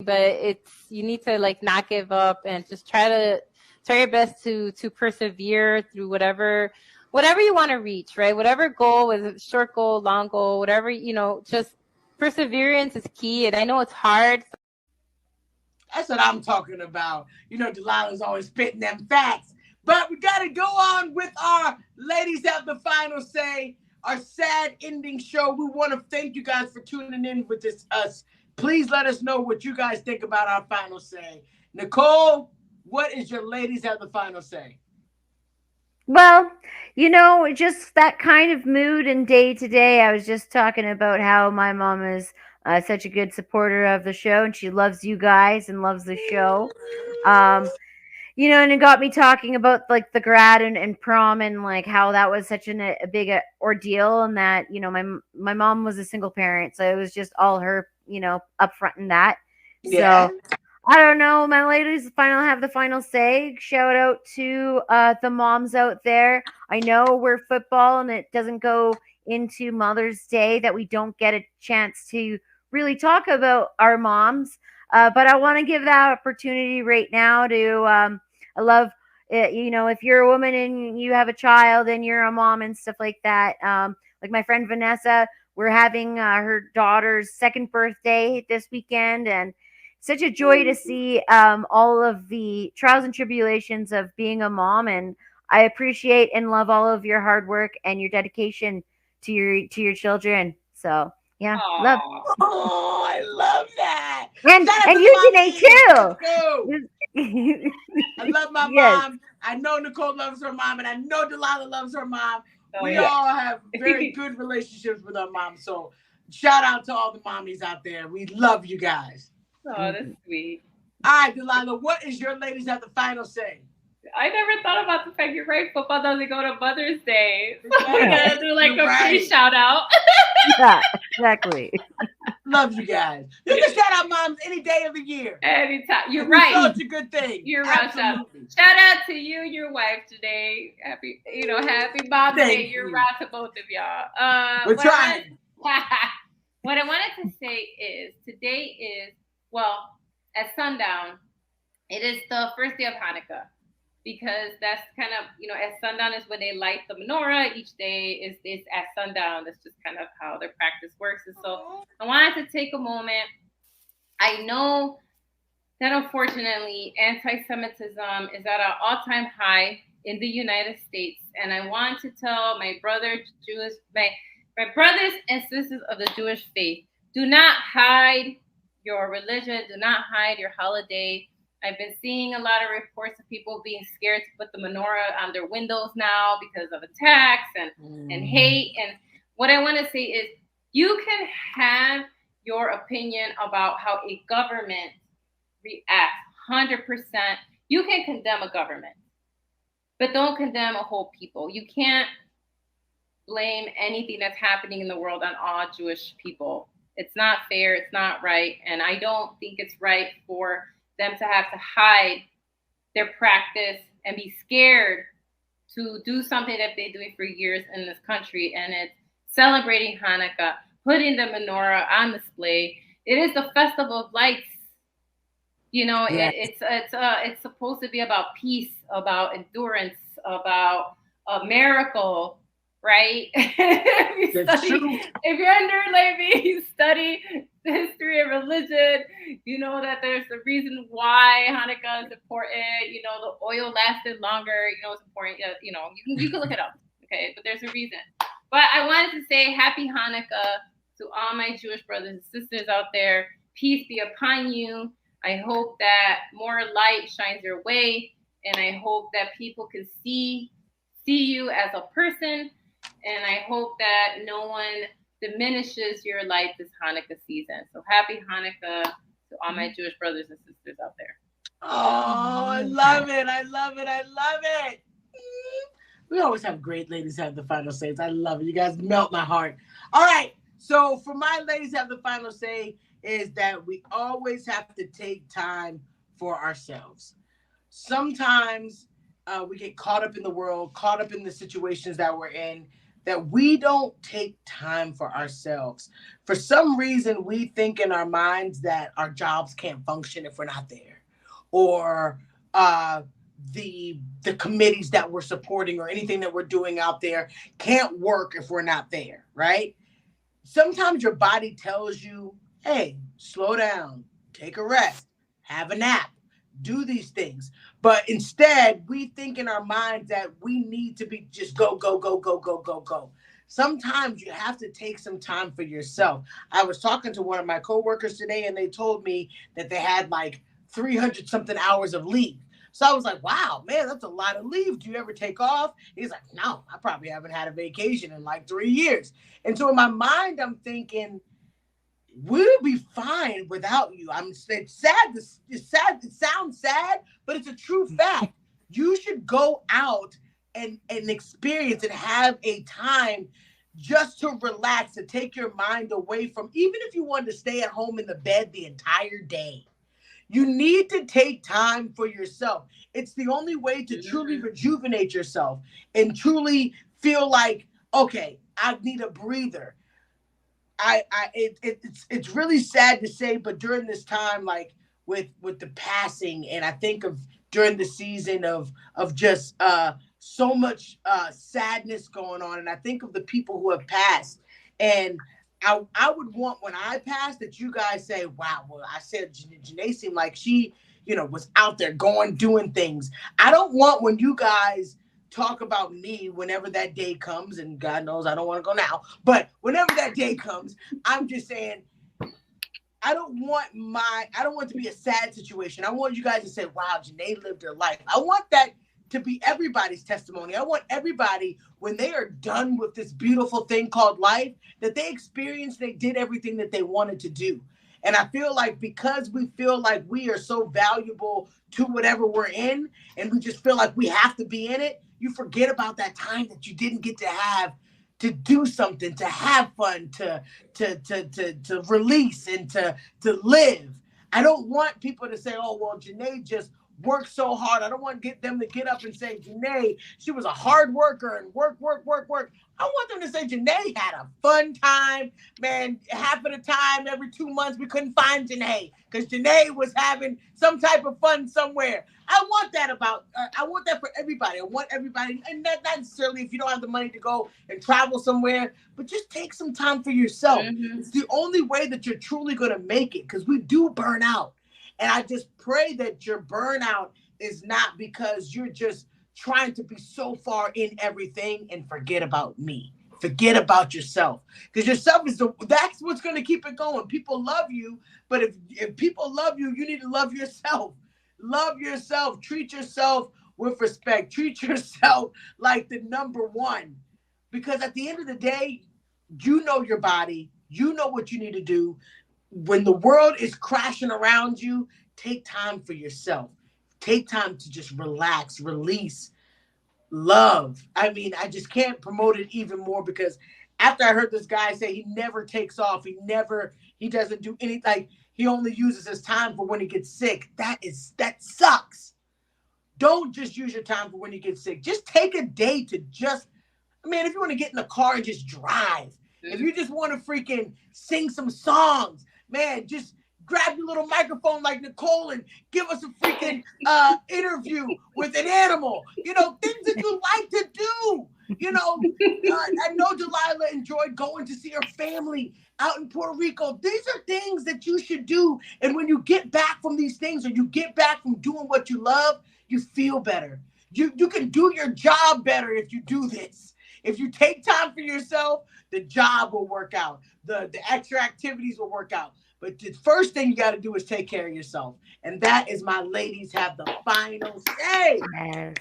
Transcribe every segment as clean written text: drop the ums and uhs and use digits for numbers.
but you need to like not give up and just try your best to persevere through whatever you want to reach, right? Whatever goal, whether it's short goal, long goal, whatever, just perseverance is key. And I know it's hard. That's what I'm talking about. Delilah's always spitting them facts. But we got to go on with our ladies have the final say, our sad ending show. We want to thank you guys for tuning in with us. Please let us know what you guys think about our final say. Nicole, what is your ladies have the final say? Well, just that kind of mood and day to day. I was just talking about how my mom is such a good supporter of the show, and she loves you guys and loves the show. Um, and it got me talking about like the grad and prom and like how that was such a big ordeal, and that my mom was a single parent, so it was just all her, upfront in that. Yeah. So I don't know. My ladies have the final say. Shout out to the moms out there. I know we're football and it doesn't go into Mother's Day that we don't get a chance to really talk about our moms. But I want to give that opportunity right now to, I love it, if you're a woman and you have a child and you're a mom and stuff like that. Like my friend Vanessa, we're having her daughter's second birthday this weekend, and such a joy to see all of the trials and tribulations of being a mom, and I appreciate and love all of your hard work and your dedication to your children. So yeah, love. Oh, I love that. and Shout out to and the you Janae mommies. too. I love my Yes. mom. I know Nicole loves her mom, and I know Delilah loves her mom. Oh, We yeah. all have very good relationships with our moms. So shout out to all the mommies out there. We love you guys. Oh, that's sweet. All right, Delilah, what is your ladies have the final say? I never thought about the fact you're right. Football doesn't go to Mother's Day. So we gotta do like You're a right. pre-shout out. Yeah, exactly. Love you guys. You can shout out moms any day of the year. Anytime. You're We know right. it's a good thing. You're right. Absolutely. Shout out to you and your wife today. Happy Mother's Day. Thank You're you. right to both of y'all. We're trying. What I wanted to say is today is, well, at sundown, it is the first day of Hanukkah, because that's kind of, at sundown is when they light the menorah. Each day is at sundown. That's just kind of how their practice works. And so I wanted to take a moment. I know that unfortunately anti-Semitism is at an all-time high in the United States. And I want to tell my brothers and sisters of the Jewish faith, do not hide your religion, do not hide your holiday. I've been seeing a lot of reports of people being scared to put the menorah on their windows now because of attacks and hate. And what I want to say is, you can have your opinion about how a government reacts 100%. You can condemn a government, but don't condemn a whole people. You can't blame anything that's happening in the world on all Jewish people. It's not fair. It's not right. And I don't think it's right for them to have to hide their practice and be scared to do something that they've been doing for years in this country. And it's celebrating Hanukkah, putting the menorah on display. It is the festival of lights. Yes. It's supposed to be about peace, about endurance, about a miracle, right? If you're under Levi, you study the history of religion, you know that there's a reason why Hanukkah is important. The oil lasted longer. It's important. You can look it up, okay? But there's a reason. But I wanted to say happy Hanukkah to all my Jewish brothers and sisters out there. Peace be upon you. I hope that more light shines your way, and I hope that people can see you as a person, and I hope that no one diminishes your light this Hanukkah season. So happy Hanukkah to all my Jewish brothers and sisters out there. Oh, I love it. I love it. I love it. We always have great ladies have the final says. I love it. You guys melt my heart. All right. So for my ladies have the final say is that we always have to take time for ourselves. Sometimes we get caught up in the world, caught up in the situations that we're in, that we don't take time for ourselves. For some reason, we think in our minds that our jobs can't function if we're not there, or the committees that we're supporting or anything that we're doing out there can't work if we're not there, right? Sometimes your body tells you, hey, slow down, take a rest, have a nap, do these things. But instead, we think in our minds that we need to be just go, go, go, go, go, go, go. Sometimes you have to take some time for yourself. I was talking to one of my coworkers today, and they told me that they had like 300 something hours of leave. So I was like, wow, man, that's a lot of leave. Do you ever take off? He's like, no, I probably haven't had a vacation in like 3 years. And so in my mind, I'm thinking, we'll be fine without you. It's sad. It's sad. It sounds sad, but it's a true fact. You should go out and experience and have a time just to relax, to take your mind away from, even if you wanted to stay at home in the bed the entire day. You need to take time for yourself. It's the only way to truly rejuvenate yourself and truly feel like, okay, I need a breather. It's really sad to say, but during this time, like with the passing, and I think of during the season of just so much sadness going on, and I think of the people who have passed, and I would want when I pass that you guys say, wow, well, I said Janae seemed like she, was out there going, doing things. I don't want when you guys talk about me whenever that day comes, and God knows I don't want to go now, but whenever that day comes, I'm just saying, I don't want it to be a sad situation. I want you guys to say, wow, Janae lived her life. I want that to be everybody's testimony. I want everybody, when they are done with this beautiful thing called life, that they experienced, they did everything that they wanted to do. And I feel like because we feel like we are so valuable to whatever we're in, and we just feel like we have to be in it, you forget about that time that you didn't get to have to do something, to have fun, to release and to live. I don't want people to say, oh, well, Janae just worked so hard. I don't want to get them to get up and say, Janae, she was a hard worker and work. I want them to say Janae had a fun time. Man, half of the time, every 2 months, we couldn't find Janae because Janae was having some type of fun somewhere. I want that for everybody. I want everybody, and not necessarily if you don't have the money to go and travel somewhere, but just take some time for yourself. Mm-hmm. It's the only way that you're truly going to make it, because we do burn out. And I just pray that your burnout is not because you're just trying to be so far in everything and forget about me. Forget about yourself. Because yourself that's what's going to keep it going. People love you, but if people love you, you need to love yourself. Love yourself. Treat yourself with respect. Treat yourself like the number one. Because at the end of the day, you know your body. You know what you need to do. When the world is crashing around you, take time for yourself. Take time to just relax, release, love. I mean, I just can't promote it even more, because after I heard this guy say he never takes off, he doesn't do anything, like he only uses his time for when he gets sick. That sucks. Don't just use your time for when you get sick. Just take a day to if you want to get in the car and just drive, if you just want to freaking sing some songs, man, just grab your little microphone like Nicole and give us a freaking interview with an animal. Things that you like to do. I know Delilah enjoyed going to see her family out in Puerto Rico. These are things that you should do. And when you get back from these things, or you get back from doing what you love, you feel better. You can do your job better if you do this. If you take time for yourself, the job will work out. The extra activities will work out. But the first thing you got to do is take care of yourself. And that is my ladies have the final say. Yes.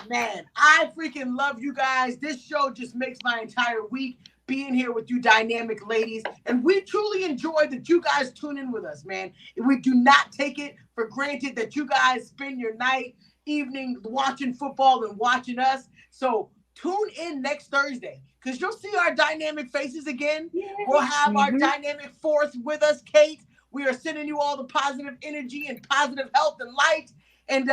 Man, I freaking love you guys. This show just makes my entire week being here with you dynamic ladies. And we truly enjoy that you guys tune in with us, man. We do not take it for granted that you guys spend your night, evening watching football and watching us. So tune in next Thursday, because you'll see our dynamic faces again. Yes. We'll have our dynamic fourth with us, Kate. We are sending you all the positive energy and positive health and light. And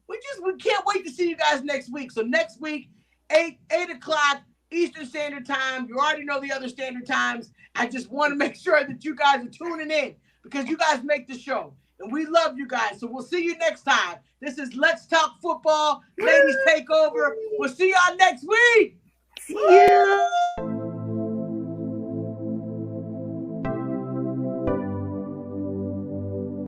we can't wait to see you guys next week. So next week, 8 o'clock, Eastern Standard Time. You already know the other standard times. I just want to make sure that you guys are tuning in because you guys make the show. And we love you guys. So we'll see you next time. This is Let's Talk Football, Ladies Takeover. We'll see y'all next week. See you.